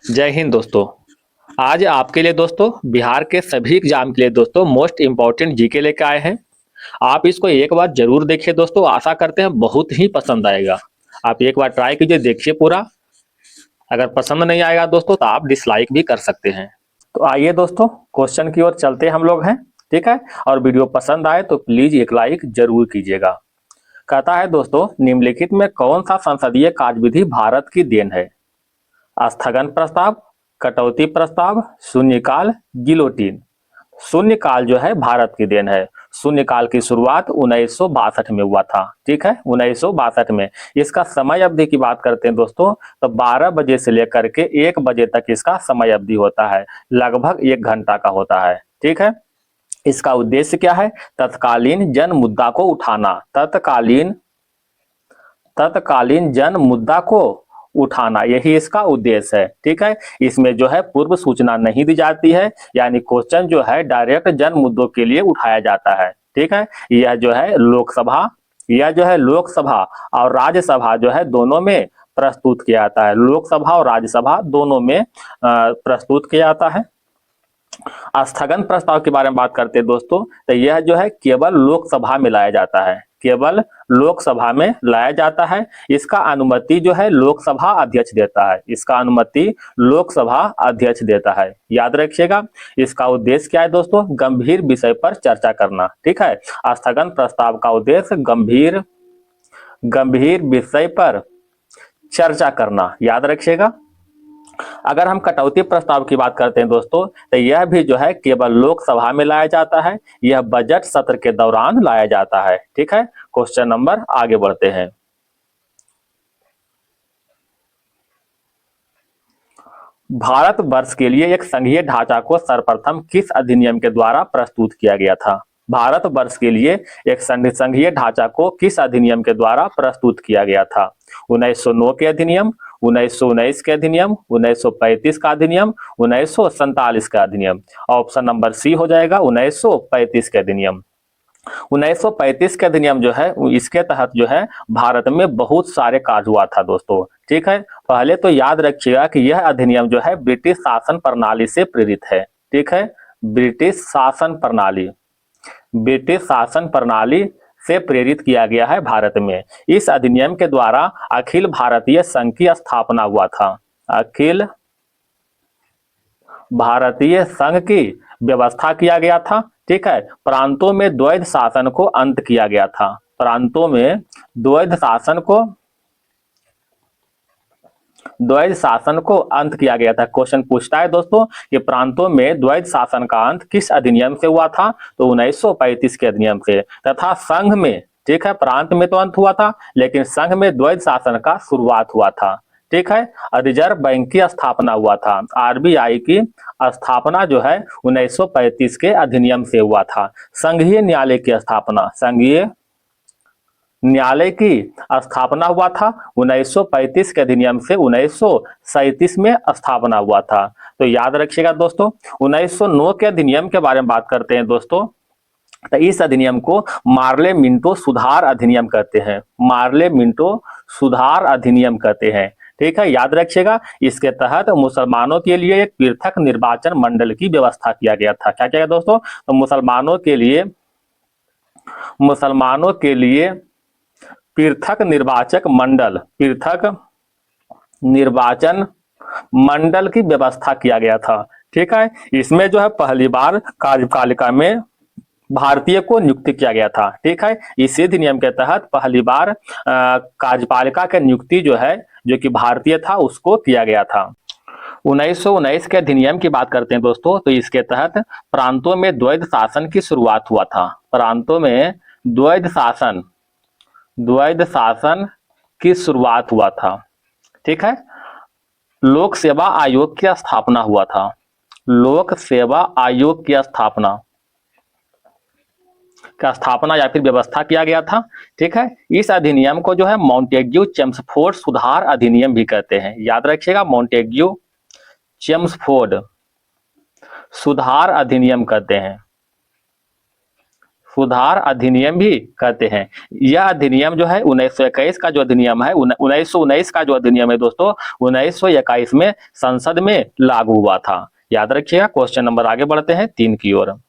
जय हिंद दोस्तों। आज आपके लिए दोस्तों बिहार के सभी एग्जाम के लिए दोस्तों मोस्ट इम्पोर्टेंट जीके लेके आए हैं। आप इसको एक बार जरूर देखिए दोस्तों, आशा करते हैं बहुत ही पसंद आएगा। आप एक बार ट्राई कीजिए, देखिए पूरा। अगर पसंद नहीं आएगा दोस्तों तो आप डिसलाइक भी कर सकते हैं। तो आइए दोस्तों क्वेश्चन की ओर चलते हम लोग हैं, ठीक है। और वीडियो पसंद आए तो प्लीज एक लाइक जरूर कीजिएगा। कहता है दोस्तों, निम्नलिखित में कौन सा संसदीय कार्यविधि भारत की देन है? स्थगन प्रस्ताव, कटौती प्रस्ताव, शून्यकाल, गिलोटीन। शून्यकाल जो है भारत की देन है। शून्यकाल की शुरुआत 1962 में हुआ था, ठीक है, 1962 में। इसका समय अवधि की बात करते हैं दोस्तों तो 12 बजे से लेकर के 1 बजे तक इसका समय अवधि होता है, लगभग 1 घंटा का होता है, ठीक है। इसका उद्देश्य क्या है? तत्कालीन जन मुद्दा को उठाना, तत्कालीन जन मुद्दा को उठाना, यही इसका उद्देश्य है, ठीक है। इसमें जो है पूर्व सूचना नहीं दी जाती है, यानी क्वेश्चन जो है डायरेक्ट जन मुद्दों के लिए उठाया जाता है, ठीक है। यह जो है लोकसभा और राज्यसभा जो है दोनों में प्रस्तुत किया जाता है। लोकसभा और राज्यसभा दोनों में प्रस्तुत किया जाता है। स्थगन प्रस्ताव के बारे में बात करते हैं दोस्तों तो यह जो है केवल लोकसभा में लाया जाता है, केवल लोकसभा में लाया जाता है। इसका अनुमति जो है लोकसभा अध्यक्ष देता है, इसका अनुमति लोकसभा अध्यक्ष देता है, याद रखिएगा। इसका उद्देश्य क्या है दोस्तों? गंभीर विषय पर चर्चा करना, ठीक है। स्थगन प्रस्ताव का उद्देश्य गंभीर विषय पर चर्चा करना, याद रखिएगा। अगर हम कटौती प्रस्ताव की बात करते हैं दोस्तों तो यह भी जो है केवल लोकसभा में लाया जाता है, यह बजट सत्र के दौरान लाया जाता है, ठीक है। क्वेश्चन नंबर आगे बढ़ते हैं। भारत वर्ष के लिए एक संघीय ढांचा को सर्वप्रथम किस अधिनियम के द्वारा प्रस्तुत किया गया था? भारत वर्ष के लिए एक संघीय ढांचा को किस अधिनियम के द्वारा प्रस्तुत किया गया था? 1909 के अधिनियम, 1919 के अधिनियम, 1935 का अधिनियम, 1947 का अधिनियम। ऑप्शन नंबर सी हो जाएगा 1935 के अधिनियम। 1935 के अधिनियम जो है इसके तहत जो है भारत में बहुत सारे कार्य हुआ था दोस्तों, ठीक है। पहले तो याद रखिएगा कि यह अधिनियम जो है ब्रिटिश शासन प्रणाली से प्रेरित है, ठीक है। ब्रिटिश शासन प्रणाली से प्रेरित किया गया है भारत में। इस अधिनियम के द्वारा अखिल भारतीय संघ की स्थापना हुआ था, अखिल भारतीय संघ की व्यवस्था किया गया था, ठीक है। प्रांतों में द्वैध शासन को अंत किया गया था, प्रांतों में द्वैध शासन को अंत किया गया था। क्वेश्चन पूछता है दोस्तों कि प्रांतों में द्वैध शासन का अंत किस अधिनियम से हुआ था? तो 1935 के अधिनियम से। तथा संघ में, ठीक है, प्रांत में तो अंत हुआ था लेकिन संघ में द्वैध शासन का शुरुआत हुआ था, ठीक है। रिजर्व बैंक की स्थापना हुआ था, आरबीआई की स्थापना जो है 1935 के अधिनियम से हुआ था। संघीय न्यायालय की स्थापना, संघीय न्यायालय की स्थापना हुआ था 1935 के अधिनियम से 1937 में स्थापना हुआ था। तो याद रखिएगा दोस्तों। 1909 के अधिनियम के बारे में बात करते हैं दोस्तों तो इस अधिनियम को मार्ले मिंटो सुधार अधिनियम कहते हैं, मार्ले मिंटो सुधार अधिनियम कहते हैं, ठीक है, याद रखिएगा। इसके तहत मुसलमानों के लिए एक पृथक निर्वाचन मंडल की व्यवस्था किया गया था। क्या किया गया दोस्तों? तो मुसलमानों के लिए पृथक निर्वाचन मंडल की व्यवस्था किया गया था, ठीक है। इसमें जो है पहली बार कार्यपालिका में भारतीय को नियुक्त किया गया था, ठीक है। इसी अधिनियम के तहत पहली बार कार्यपालिका की नियुक्ति जो है जो कि भारतीय था उसको किया गया था। 1919 के अधिनियम की बात करते हैं दोस्तों तो इसके तहत प्रांतों में द्वैध शासन की शुरुआत हुआ था, प्रांतों में द्वैध शासन की शुरुआत हुआ था, ठीक है। लोक सेवा आयोग की स्थापना हुआ था, लोक सेवा आयोग की स्थापना या फिर व्यवस्था किया गया था, ठीक है। इस अधिनियम को जो है मॉन्टेग्यू चेम्सफोर्ड सुधार अधिनियम भी कहते हैं, याद रखिएगा, मॉन्टेग्यू चेम्सफोर्ड सुधार अधिनियम कहते हैं, सुधार अधिनियम भी कहते हैं। यह अधिनियम जो है 1921 का जो अधिनियम है, 1919 का जो अधिनियम है दोस्तों, 1921 में संसद में लागू हुआ था। याद रखिएगा। क्वेश्चन नंबर आगे बढ़ते हैं 3 की ओर।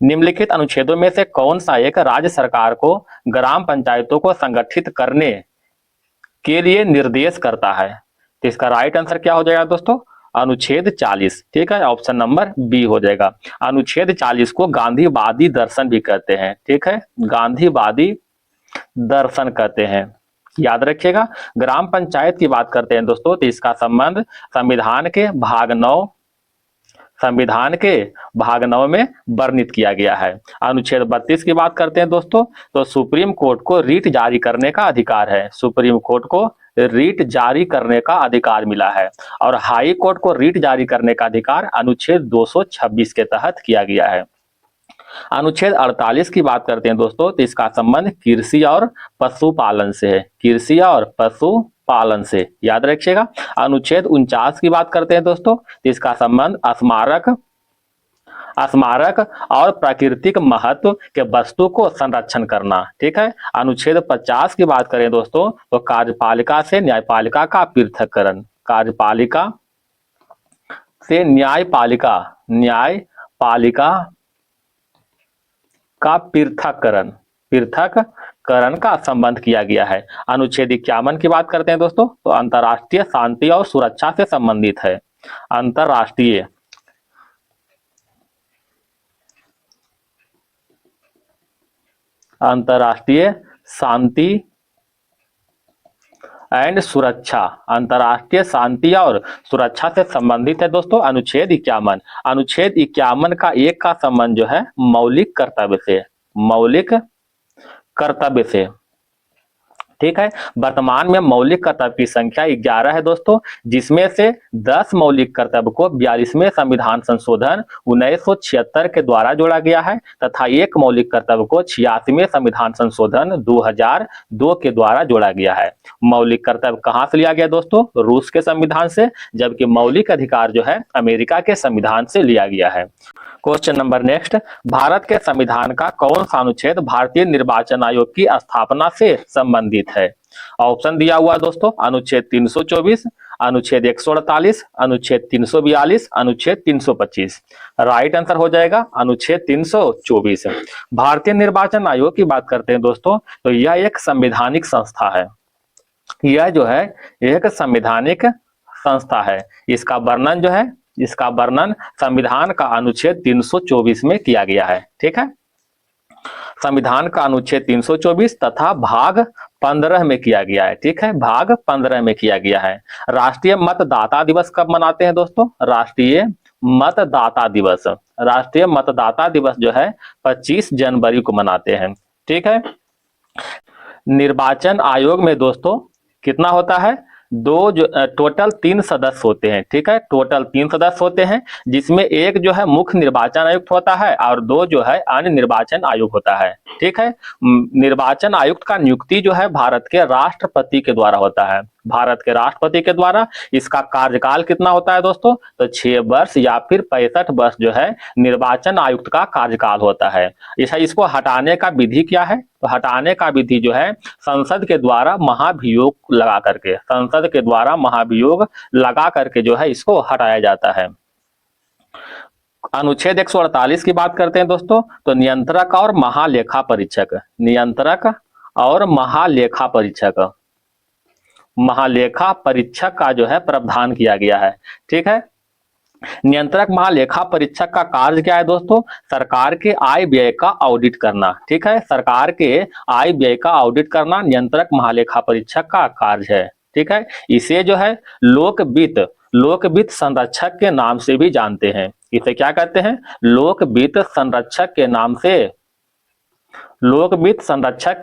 निम्नलिखित अनुच्छेदों में से कौन सा एक राज्य सरकार को ग्राम पंचायतों को संगठित करने के लिए निर्देश करता है? तो इसका राइट आंसर क्या हो जाएगा दोस्तों? अनुच्छेद 40। ठीक है, ऑप्शन नंबर बी हो जाएगा। अनुच्छेद 40 को गांधीवादी दर्शन भी कहते हैं। ठीक है, गांधीवादी दर्शन कहते हैं। याद रखिएगा। ग्राम पंचायत की बात करते हैं दोस्तों, तो इसका संबंध संविधान के भाग 9 में वर्णित किया गया है। अनुच्छेद 32 की बात करते हैं दोस्तों, तो सुप्रीम कोर्ट को रीट जारी करने का अधिकार है। सुप्रीम कोर्ट को रीट जारी करने का अधिकार मिला है। और हाई कोर्ट को रीट जारी करने का अधिकार अनुच्छेद 226 के तहत किया गया है। अनुच्छेद 48 की बात करते हैं दोस्तों, तो इसका संबंध कृषि और पशुपालन से है। कृषि और पशुपालन से। याद रखिएगा। अनुच्छेद 49 की बात करते हैं दोस्तों, तो इसका संबंध स्मारक और प्राकृतिक महत्व के वस्तु को संरक्षण करना। ठीक है। अनुच्छेद 50 की बात करें दोस्तों, तो कार्यपालिका से न्यायपालिका का पृथक्करण। कार्यपालिका से न्यायपालिका का पृथक्करण का संबंध किया गया है। अनुच्छेद 51 की बात करते हैं दोस्तों, तो अंतर्राष्ट्रीय शांति और सुरक्षा से संबंधित है। अंतर्राष्ट्रीय शांति एंड सुरक्षा। अंतर्राष्ट्रीय शांति और सुरक्षा से संबंधित है दोस्तों अनुच्छेद 51। अनुच्छेद 51 का एक का संबंध जो है मौलिक कर्तव्य से। ठीक है। वर्तमान में मौलिक कर्तव्य की संख्या 11 है दोस्तों, जिसमें से 10 मौलिक कर्तव्य को 42वें संविधान संशोधन 1976 के द्वारा जोड़ा गया है, तथा एक मौलिक कर्तव्य को 86वें संविधान संशोधन 2002 के द्वारा जोड़ा गया है। मौलिक कर्तव्य कहां से लिया गया दोस्तों? रूस के संविधान से, जबकि मौलिक अधिकार जो है अमेरिका के संविधान से लिया गया है। क्वेश्चन नंबर नेक्स्ट, भारत के संविधान का कौन सा अनुच्छेद भारतीय निर्वाचन आयोग की स्थापना से संबंधित है? ऑप्शन दिया हुआ दोस्तों, अनुच्छेद 324, अनुच्छेद 148, अनुच्छेद 342, अनुच्छेद 325। राइट आंसर हो जाएगा अनुच्छेद 324। भारतीय निर्वाचन आयोग की बात करते हैं दोस्तों, तो यह एक संवैधानिक संस्था है। यह जो है एक संवैधानिक संस्था है। इसका वर्णन संविधान का अनुच्छेद 324 में किया गया है। ठीक है। संविधान का अनुच्छेद 324 तथा भाग 15 में किया गया है। ठीक है, भाग 15 में किया गया है। राष्ट्रीय मतदाता दिवस कब मनाते हैं दोस्तों? राष्ट्रीय मतदाता दिवस जो है 25 जनवरी को मनाते हैं। ठीक है। निर्वाचन आयोग में दोस्तों कितना होता है? टोटल 3 सदस्य होते हैं। ठीक है, टोटल 3 सदस्य होते हैं, जिसमें एक जो है मुख्य निर्वाचन आयुक्त होता है और 2 जो है अन्य निर्वाचन आयुक्त होता है। ठीक है। निर्वाचन आयुक्त का नियुक्ति जो है भारत के राष्ट्रपति के द्वारा होता है। भारत के राष्ट्रपति के द्वारा। इसका कार्यकाल कितना होता है दोस्तों? तो 6 वर्ष या फिर 65 वर्ष जो है निर्वाचन आयुक्त का कार्यकाल होता है। इसको हटाने का विधि क्या है? तो हटाने का विधि जो है संसद के द्वारा महाभियोग लगा करके जो है इसको हटाया जाता है। अनुच्छेद 148 की बात करते हैं दोस्तों, तो नियंत्रक और महालेखा परीक्षक का जो है प्रावधान किया गया है। ठीक है। नियंत्रक महालेखा परीक्षक का कार्य क्या है दोस्तों? सरकार के आय व्यय का ऑडिट करना। ठीक है, सरकार के आय व्यय का ऑडिट करना नियंत्रक महालेखा परीक्षक का कार्य है। ठीक है। इसे जो है लोक वित्त संरक्षक के नाम से भी जानते हैं। इसे क्या कहते हैं? लोक वित्त संरक्षक के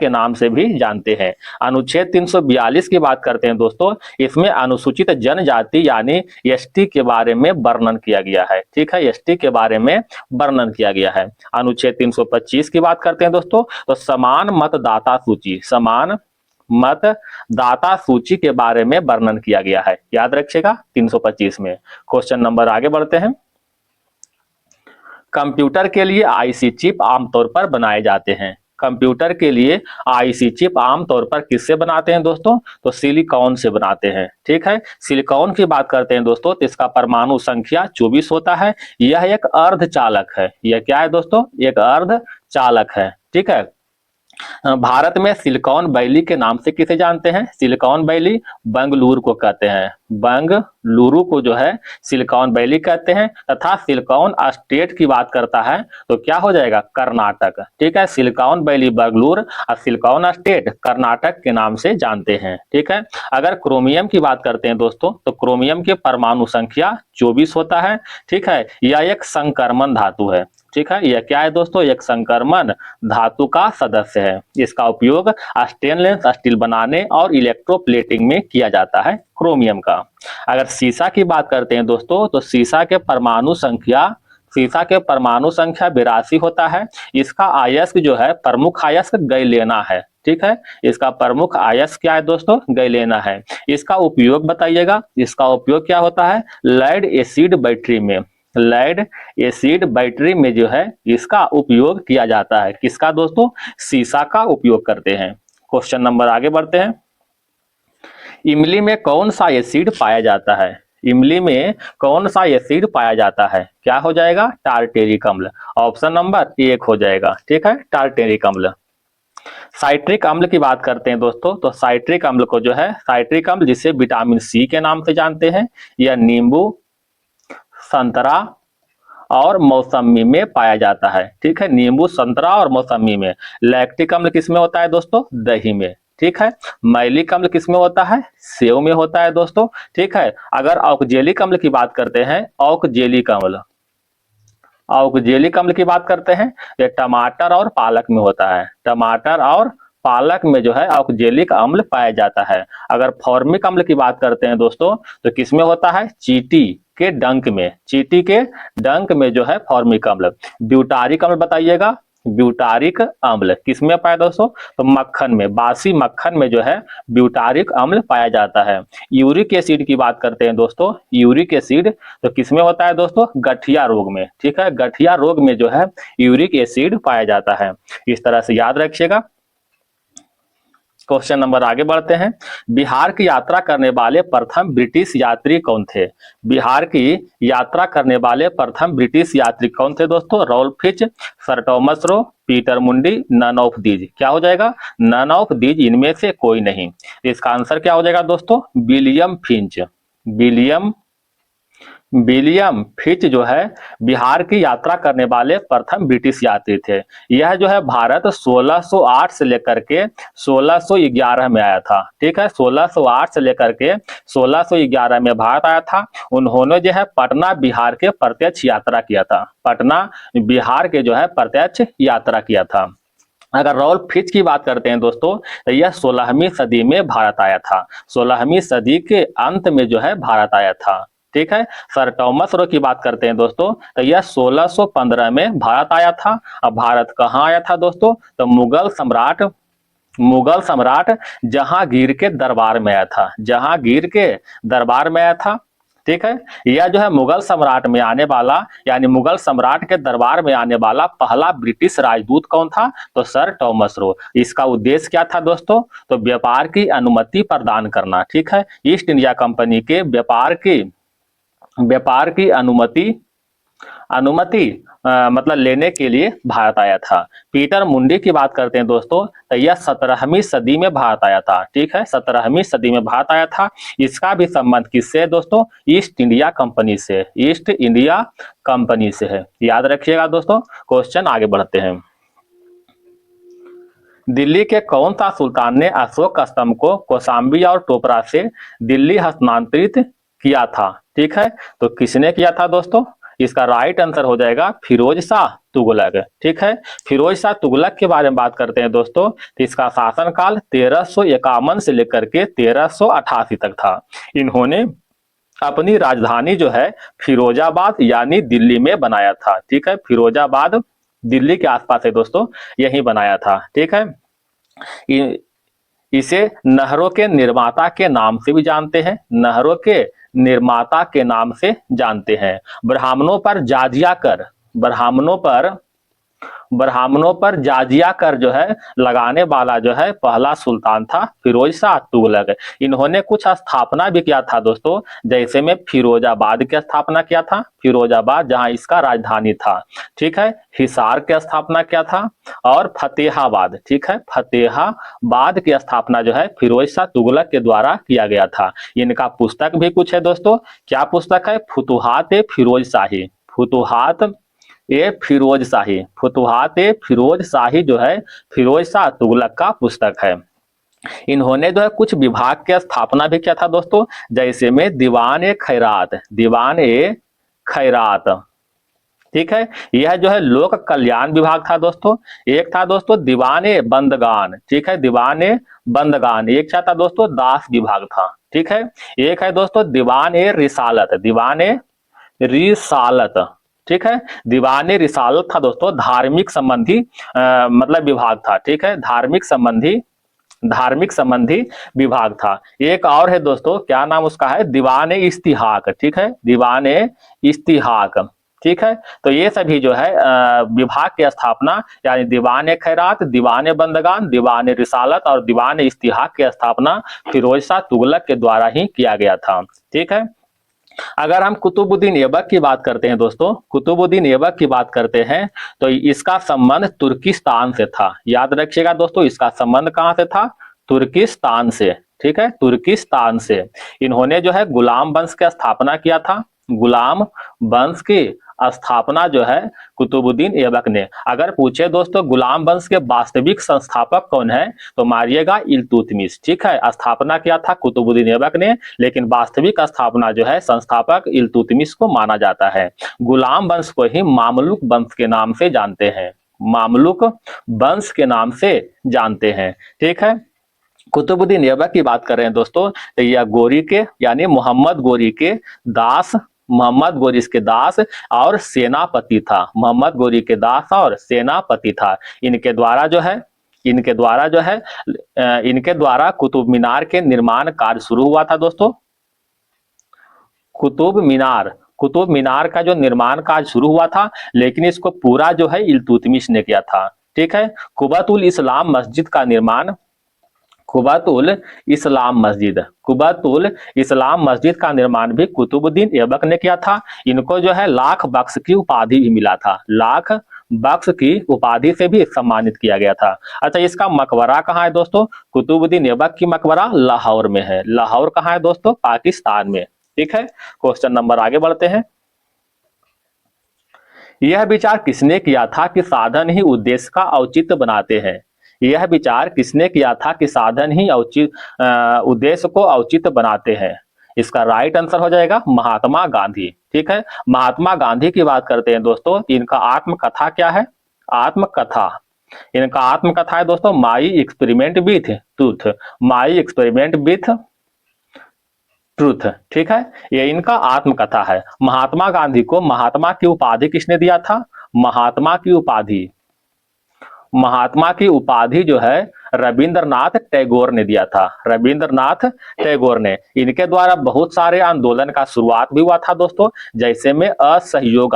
नाम से भी जानते हैं। अनुच्छेद 342 की बात करते हैं दोस्तों, इसमें अनुसूचित जनजाति यानी एसटी के बारे में वर्णन किया गया है। ठीक है, एसटी के बारे में वर्णन किया गया है। अनुच्छेद 325 की बात करते हैं दोस्तों, तो समान मतदाता सूची के बारे में वर्णन किया गया है। याद रखिएगा 325 में। क्वेश्चन नंबर आगे बढ़ते हैं। कंप्यूटर के लिए आईसी चिप आमतौर पर बनाए जाते हैं। कंप्यूटर के लिए आईसी चिप आमतौर पर किससे बनाते हैं दोस्तों? तो सिलिकॉन से बनाते हैं। ठीक है, सिलिकॉन की बात करते हैं दोस्तों तो इसका परमाणु संख्या 24 होता है। यह एक अर्धचालक है। यह क्या है दोस्तों? एक अर्धचालक है। ठीक है, भारत में सिलिकॉन वैली के नाम से किसे जानते हैं? सिलिकॉन वैली बेंगलुरु को कहते हैं। बेंगलुरु को जो है सिलिकॉन वैली कहते हैं। तथा सिलिकॉन स्टेट की बात करता है तो क्या हो जाएगा? कर्नाटक। ठीक है, सिलिकॉन वैली बेंगलुरु और सिलिकॉन स्टेट कर्नाटक के नाम से जानते हैं। ठीक है, अगर क्रोमियम की बात करते हैं दोस्तों तो क्रोमियम के परमाणु संख्या 24 होता है। ठीक है, यह एक संक्रमण धातु है। ठीक है, यह क्या है दोस्तों? एक संक्रमण धातु का सदस्य है। इसका उपयोग स्टेनलेस स्टील बनाने और इलेक्ट्रोप्लेटिंग में किया जाता है क्रोमियम का। अगर सीसा की बात करते हैं दोस्तों तो सीसा के परमाणु संख्या 82 होता है। इसका अयस्क जो है प्रमुख अयस्क गैलेना है। ठीक है, इसका प्रमुख अयस्क क्या है दोस्तों? गैलेना है। इसका उपयोग बताइएगा, इसका उपयोग क्या होता है? लेड एसिड बैटरी में। लेड एसिड बैटरी में जो है इसका उपयोग किया जाता है। किसका दोस्तों? सीसा का उपयोग करते हैं। क्वेश्चन नंबर आगे बढ़ते हैं। इमली में कौन सा एसिड पाया जाता है? इमली में कौन सा एसिड पाया जाता है? क्या हो जाएगा? टार्टेरिक अम्ल। ऑप्शन नंबर 1 हो जाएगा। ठीक है, टार्टेरिक अम्ल। साइट्रिक अम्ल की बात करते हैं दोस्तों तो साइट्रिक अम्ल को जो है साइट्रिक अम्ल जिसे विटामिन सी के नाम से जानते हैं, यह नींबू, संतरा और मौसमी में पाया जाता है। ठीक है, नींबू, संतरा और मौसमी में। लैक्टिक अम्ल किसमें होता है दोस्तों? दही में। ठीक है, मैलिक अम्ल किसमें होता है? सेव में होता है दोस्तों। ठीक है, अगर ऑक्जेलिक अम्ल की बात करते हैं, ऑक्जेलिक अम्ल की बात करते हैं, ये टमाटर और पालक में होता है। टमाटर और पालक में जो है ऑक्जेलिक अम्ल पाया जाता है। अगर फॉर्मिक अम्ल की बात करते हैं दोस्तों तो किसमें होता है? चींटी के डंक में। चींटी के डंक में जो है फॉर्मिक अम्ल। ब्यूटारिक अम्ल बताइएगा। ब्यूटारिक अम्ल किसमें पाया दोस्तों? तो मक्खन में, बासी मक्खन में जो है ब्यूटारिक अम्ल पाया जाता है। यूरिक एसिड की बात करते हैं दोस्तों, यूरिक एसिड तो किसमें होता है दोस्तों? गठिया रोग में। ठीक है, गठिया रोग में जो है यूरिक एसिड पाया जाता है। इस तरह से याद रखिएगा। क्वेश्चन नंबर आगे बढ़ते हैं। बिहार की यात्रा करने वाले प्रथम ब्रिटिश यात्री कौन थे? बिहार की यात्रा करने वाले प्रथम ब्रिटिश यात्री कौन थे दोस्तों? Ralph Fitch, sir Thomas Roe, Peter Mundy, none of these. क्या हो जाएगा? नन ऑफ दीज, इनमें से कोई नहीं। इसका आंसर क्या हो जाएगा दोस्तों? William Finch. विलियम फिच जो है बिहार की यात्रा करने वाले प्रथम ब्रिटिश यात्री थे। यह जो है भारत 1608 से लेकर के 1611 में आया था। ठीक है, 1608 से लेकर के 1611 में भारत आया था। उन्होंने जो है पटना बिहार के प्रत्यक्ष यात्रा किया था। पटना बिहार के जो है प्रत्यक्ष यात्रा किया था। अगर रॉल्फ फिच की बात करते हैं दोस्तों तो यह 16वीं सदी में भारत आया था। 16वीं सदी के अंत में जो है भारत आया था। ठीक है, सर टॉमस रो की बात करते हैं दोस्तों तो यह 1615 में भारत आया था। अब भारत कहाँ आया था दोस्तों? तो मुगल सम्राट जहांगीर के दरबार में आया था। जहांगीर के दरबार में आया था। ठीक है, यह जो है मुगल सम्राट में आने वाला, यानी मुगल सम्राट के दरबार में आने वाला पहला ब्रिटिश राजदूत कौन था? तो सर टॉमस रो। इसका उद्देश्य क्या था दोस्तों? तो व्यापार की अनुमति प्रदान करना। ठीक है, ईस्ट इंडिया कंपनी के व्यापार की अनुमति मतलब लेने के लिए भारत आया था। पीटर मुंडी की बात करते हैं दोस्तों तो यह 17वीं सदी में भारत आया था। ठीक है, 17वीं सदी में भारत आया था। इसका भी संबंध किससे है दोस्तों? ईस्ट इंडिया कंपनी से। ईस्ट इंडिया कंपनी से है, याद रखिएगा दोस्तों। क्वेश्चन आगे बढ़ते हैं। दिल्ली के कौन सा सुल्तान ने अशोक स्तंभ को कौशाम्बी और टोपरा से दिल्ली हस्तांतरित किया था? ठीक है, तो किसने किया था दोस्तों? इसका राइट आंसर हो जाएगा फिरोज शाह तुगलक। ठीक है, फिरोज शाह तुगलक के बारे में बात करते हैं दोस्तों तो इसका शासनकाल 1351 से लेकर के 1388 तक था। इन्होंने अपनी राजधानी जो है फिरोजाबाद यानी दिल्ली में बनाया था। ठीक है, फिरोजाबाद दिल्ली के आसपास है दोस्तों, यही बनाया था। ठीक है, इसे नहरों के निर्माता के नाम से भी जानते हैं। नहरों के निर्माता के नाम से जानते हैं। ब्राह्मणों पर जाजिया कर ब्राह्मणों पर जाजिया कर जो है लगाने वाला जो है पहला सुल्तान था फिरोज शाह तुगलक। इन्होंने कुछ स्थापना भी किया था दोस्तों, जैसे में फिरोजाबाद की स्थापना किया था, फिरोजाबाद जहां इसका राजधानी था, ठीक है। हिसार की स्थापना किया था और फतेहाबाद, ठीक है, फतेहाबाद की स्थापना जो है फिरोज शाह तुगलक के द्वारा किया गया था। इनका पुस्तक भी कुछ है दोस्तों, क्या पुस्तक है? फुतुहात ए फिरोज शाही, फुतुहात ए फिरोज शाही, फुतुहात ए फिरोज शाही जो है फिरोज शाह तुगलक का पुस्तक है। इन्होंने जो है कुछ विभाग की स्थापना भी किया था दोस्तों, जैसे में दीवान ए खैरात, दीवान ए खैरात, ठीक है। यह जो है लोक कल्याण विभाग था दोस्तों। एक था दोस्तों दीवान ए बंदगान, ठीक है, दीवान ए बंदगान। एक क्या था दोस्तों? दास विभाग था, ठीक है। एक है दोस्तों दीवान ए रिसालत, दीवान ए रिसालत, ठीक है। दीवान ए रिसालत था दोस्तों धार्मिक संबंधी मतलब विभाग था, ठीक है, धार्मिक संबंधी विभाग था। एक और है दोस्तों, क्या नाम उसका है? दीवान ए इस्तिहाक, ठीक है, दीवान ए इस्तिहाक, ठीक है। तो ये सभी जो है विभाग की स्थापना, यानी दीवान ए खैरात, दीवान ए बंदगान, दीवान ए रिसालत और दीवान ए इस्तिहाक की स्थापना फिरोज शाह तुगलक के द्वारा ही किया गया था, ठीक है। अगर हम कुतुबुद्दीन ऐबक की बात करते हैं दोस्तों, कुतुबुद्दीन ऐबक की बात करते हैं तो इसका संबंध तुर्किस्तान से था। याद रखिएगा दोस्तों, इसका संबंध कहां से था? तुर्किस्तान से, ठीक है, तुर्किस्तान से। इन्होंने जो है गुलाम वंश की स्थापना किया था, गुलाम वंश की स्थापना जो है कुतुबुद्दीन ऐबक ने। अगर पूछे दोस्तों गुलाम वंश के वास्तविक संस्थापक कौन है, तो मारिएगा इल्तुतमिश, ठीक है। स्थापना किया था कुतुबुद्दीन ऐबक ने, लेकिन वास्तविक स्थापना जो है संस्थापक इल्तुतमिश को माना जाता है। गुलाम वंश को ही मामलुक वंश के नाम से जानते हैं, मामलुक वंश के नाम से जानते हैं, ठीक है। कुतुबुद्दीन ऐबक की बात कर रहे हैं दोस्तों, तो यह गोरी के यानी मोहम्मद गोरी के दास, मोहम्मद गोरी इसके दास और सेनापति था, मोहम्मद गोरी के दास और सेनापति था। इनके द्वारा जो है इनके द्वारा कुतुब मीनार के निर्माण कार्य शुरू हुआ था दोस्तों। कुतुब मीनार का जो निर्माण कार्य शुरू हुआ था, लेकिन इसको पूरा जो है इल्तुतमिश ने किया था, ठीक है। कुबतुल इस्लाम मस्जिद का निर्माण, कुबतुल इस्लाम मस्जिद का निर्माण भी कुतुबुद्दीन ऐबक ने किया था। इनको जो है लाख बख्श की उपाधि भी मिला था, लाख बख्श की उपाधि से भी सम्मानित किया गया था। अच्छा, इसका मकबरा कहाँ है दोस्तों? कुतुबुद्दीन ऐबक की मकबरा लाहौर में है। लाहौर कहाँ है दोस्तों? पाकिस्तान में, ठीक है। क्वेश्चन नंबर आगे बढ़ते हैं। यह विचार किसने किया था कि साधन ही उद्देश्य का औचित्य बनाते हैं? यह विचार किसने किया था कि साधन ही उद्देश्य को औचित्य बनाते हैं? इसका राइट आंसर हो जाएगा महात्मा गांधी, ठीक है। महात्मा गांधी की बात करते हैं दोस्तों, इनका आत्मकथा क्या है? इनका आत्मकथा है दोस्तों my experiment with truth, my experiment with truth, ठीक है। ये इनका आत्मकथा है। महात्मा गांधी को महात्मा की उपाधि किसने दिया था? महात्मा की उपाधि जो है रविंद्रनाथ टैगोर ने दिया था, रविंद्रनाथ टैगोर ने। इनके द्वारा बहुत सारे आंदोलन का शुरुआत भी हुआ था दोस्तों, जैसे में असहयोग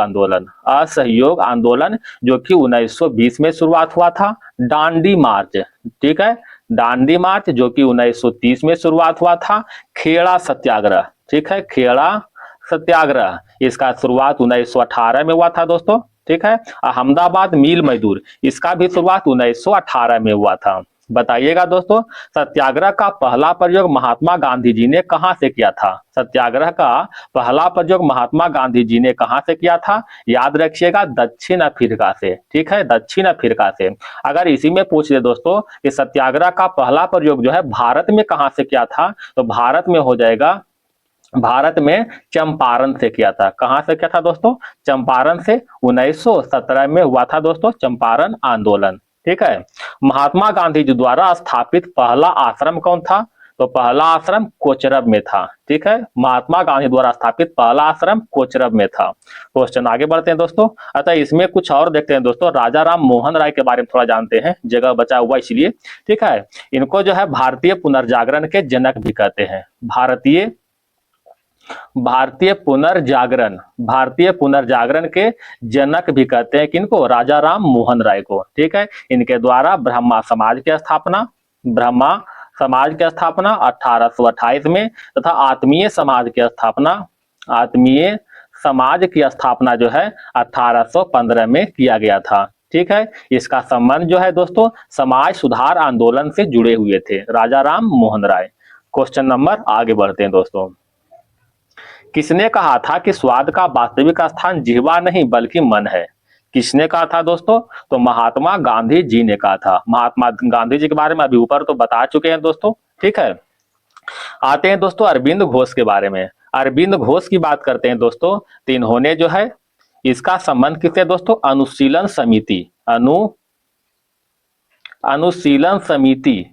आंदोलन जो कि 1920 में शुरुआत हुआ था। दांडी मार्च, ठीक है, दांडी मार्च जो कि 1930 में शुरुआत हुआ था। खेड़ा सत्याग्रह, ठीक है, खेड़ा सत्याग्रह, इसका शुरुआत 1918 में हुआ था दोस्तों, ठीक है। अहमदाबाद मील मजदूर, इसका भी शुरुआत 1918 में हुआ था। बताइएगा दोस्तों, सत्याग्रह का पहला प्रयोग महात्मा गांधी जी ने कहां से किया था? सत्याग्रह का पहला प्रयोग महात्मा गांधी जी ने कहां से किया था? याद रखिएगा दक्षिण अफ्रीका से, ठीक है, दक्षिण अफ्रीका से। अगर इसी में पूछ ले दोस्तों कि सत्याग्रह का पहला प्रयोग जो है भारत में कहां से किया था, तो भारत में चंपारण से किया था। कहां से किया था दोस्तों? चंपारण से। 1917 में हुआ था दोस्तों चंपारण आंदोलन, ठीक है। महात्मा गांधी जी द्वारा स्थापित पहला आश्रम कौन था? तो पहला आश्रम कोचरब में था, ठीक है। महात्मा गांधी द्वारा स्थापित पहला आश्रम कोचरब में था। क्वेश्चन आगे बढ़ते हैं दोस्तों। अतः इसमें कुछ और देखते हैं दोस्तों। राजा राम मोहन राय के बारे में थोड़ा जानते हैं, जगह बचा हुआ इसलिए, ठीक है। इनको जो है भारतीय पुनर्जागरण के जनक भी कहते हैं, भारतीय भारतीय पुनर्जागरण, भारतीय पुनर्जागरण के जनक भी कहते हैं किनको, राजा राम मोहन राय को। ठीक है, इनके द्वारा ब्रह्मा समाज की स्थापना, ब्रह्मा समाज की स्थापना 1828 में तथा आत्मीय समाज की स्थापना, आत्मीय समाज की स्थापना जो है 1815 में किया गया था। ठीक है, इसका संबंध जो है दोस्तों समाज सुधार आंदोलन से जुड़े हुए थे, राजा राम मोहन राय। क्वेश्चन नंबर आगे बढ़ते हैं दोस्तों। किसने कहा था कि स्वाद का वास्तविक स्थान जिह्वा नहीं बल्कि मन है? किसने कहा था दोस्तों? तो महात्मा गांधी जी ने कहा था। महात्मा गांधी जी के बारे में अभी ऊपर तो बता चुके हैं दोस्तों। ठीक है, आते हैं दोस्तों अरविंद घोष के बारे में। अरविंद घोष की बात करते हैं दोस्तों, तो इन्होंने जो है इसका संबंध किससे दोस्तों, अनुशीलन समिति, अनुशीलन समिति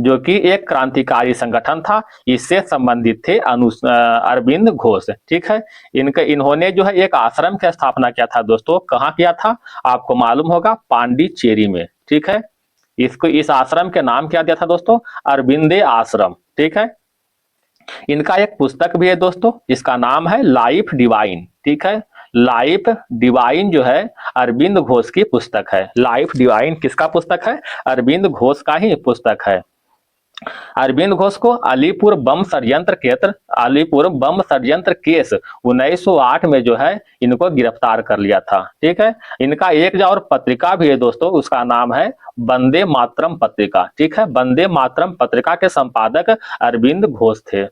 जो कि एक क्रांतिकारी संगठन था, इससे संबंधित थे अरविंद घोष। ठीक है, इन्होंने जो है एक आश्रम की स्थापना किया था दोस्तों। कहाँ किया था आपको मालूम होगा, पांडिचेरी में। ठीक है, इस आश्रम के नाम क्या दिया था दोस्तों, अरविंदे आश्रम। ठीक है, इनका एक पुस्तक भी है दोस्तों, इसका नाम है लाइफ डिवाइन। ठीक है, लाइफ डिवाइन जो है अरविंद घोष की पुस्तक है। लाइफ डिवाइन किसका पुस्तक है, अरविंद घोष का ही पुस्तक है। अरविंद घोष को अलीपुर बम षड्यंत्र केस 1908 में जो है इनको गिरफ्तार कर लिया था। ठीक है, इनका एक और पत्रिका भी है दोस्तों, उसका नाम है वंदे मातरम पत्रिका। ठीक है, वंदे मातरम पत्रिका के संपादक अरविंद घोष थे।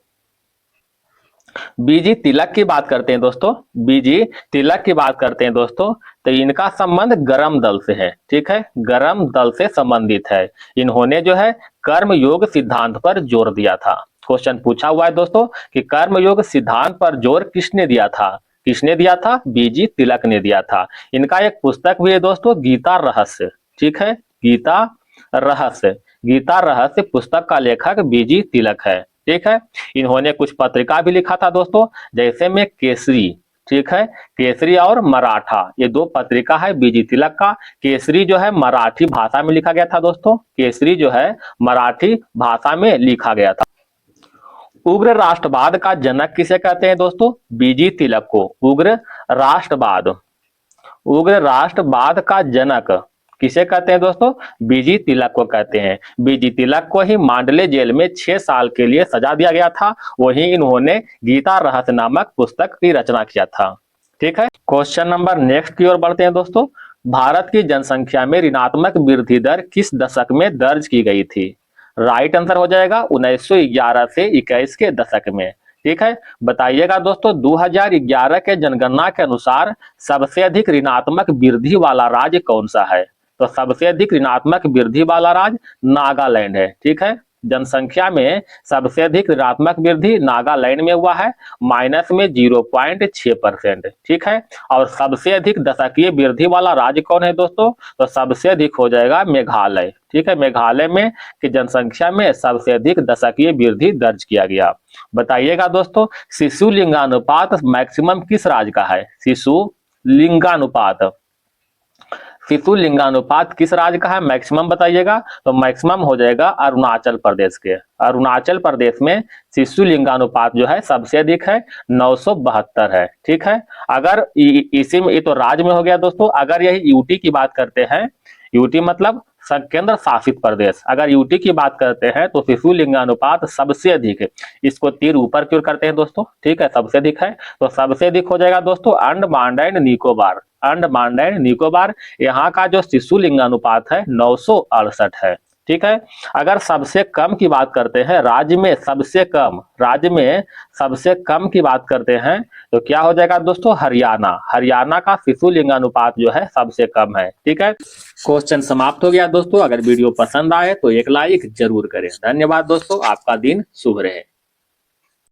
बीजी तिलक की बात करते हैं दोस्तों, बीजी तिलक की बात करते हैं दोस्तों, तो इनका संबंध गर्म दल से है। ठीक है, गर्म दल से संबंधित है। इन्होंने जो है कर्म योग सिद्धांत पर जोर दिया था। क्वेश्चन पूछा हुआ है दोस्तों कि कर्म योग सिद्धांत पर जोर किसने दिया था, किसने दिया था, बीजी तिलक ने दिया था। इनका एक पुस्तक भी है दोस्तों, गीता रहस्य। ठीक है, गीता रहस्य, गीता रहस्य पुस्तक का लेखक बीजी तिलक है। ठीक है, इन्होंने कुछ पत्रिका भी लिखा था दोस्तों, जैसे में केसरी। ठीक है, केसरी और मराठा, ये दो पत्रिका है बीजी तिलक का। केसरी जो है मराठी भाषा में लिखा गया था दोस्तों, केसरी जो है मराठी भाषा में लिखा गया था। उग्र राष्ट्रवाद का जनक किसे कहते हैं दोस्तों, बीजी तिलक को। उग्र राष्ट्रवाद, उग्र राष्ट्रवाद का जनक किसे कहते हैं दोस्तों, बीजी तिलक को कहते हैं। बीजी तिलक को ही मांडले जेल में 6 साल के लिए सजा दिया गया था। वही इन्होंने गीता रहस्य नामक पुस्तक की रचना किया था। ठीक है, क्वेश्चन नंबर नेक्स्ट की ओर बढ़ते हैं दोस्तों। भारत की जनसंख्या में ऋणात्मक वृद्धि दर किस दशक में दर्ज की गई थी? राइट आंसर हो जाएगा 1911 से 21 के दशक में। ठीक है, बताइएगा दोस्तों 2011 के जनगणना के अनुसार सबसे अधिक ऋणात्मक वृद्धि वाला राज्य कौन सा है? तो सबसे अधिक ऋणात्मक वृद्धि वाला राज्य नागालैंड है। ठीक है, जनसंख्या में सबसे अधिक ऋणात्मक वृद्धि नागालैंड में हुआ है, माइनस में 0.6%। ठीक है, और सबसे अधिक दशकीय वृद्धि वाला राज्य कौन है दोस्तों? तो सबसे अधिक हो जाएगा मेघालय। ठीक है, मेघालय में की जनसंख्या में सबसे अधिक दशकीय वृद्धि दर्ज किया गया। बताइएगा दोस्तों शिशु लिंगानुपात मैक्सिमम किस राज्य का है? शिशु लिंगानुपात, शिशु लिंगानुपात किस राज्य का है मैक्सिमम बताइएगा? तो मैक्सिमम हो जाएगा अरुणाचल प्रदेश के। अरुणाचल प्रदेश में शिशु लिंगानुपात जो है सबसे अधिक है, 972 है। ठीक है, अगर इसी में, ये तो राज्य में हो गया दोस्तों। अगर यही यूटी की बात करते हैं, यूटी मतलब केंद्र शासित प्रदेश, अगर यूटी की बात करते हैं तो शिशु लिंगानुपात सबसे अधिक है। इसको तीर ऊपर की ओर करते हैं दोस्तों। ठीक है, सबसे अधिक है, तो सबसे अधिक हो जाएगा दोस्तों अंडमान एंड निकोबार। अंडमान एंड निकोबार, यहाँ का जो शिशु लिंगानुपात है 968 है। ठीक है, अगर सबसे कम की बात करते हैं, राज्य में सबसे कम, राज्य में सबसे कम की बात करते हैं तो क्या हो जाएगा दोस्तों? हरियाणा। हरियाणा का शिशु लिंगानुपात जो है सबसे कम है। ठीक है, क्वेश्चन समाप्त हो गया दोस्तों। अगर वीडियो पसंद आए तो एक लाइक जरूर करें। धन्यवाद दोस्तों, आपका दिन शुभ रहे।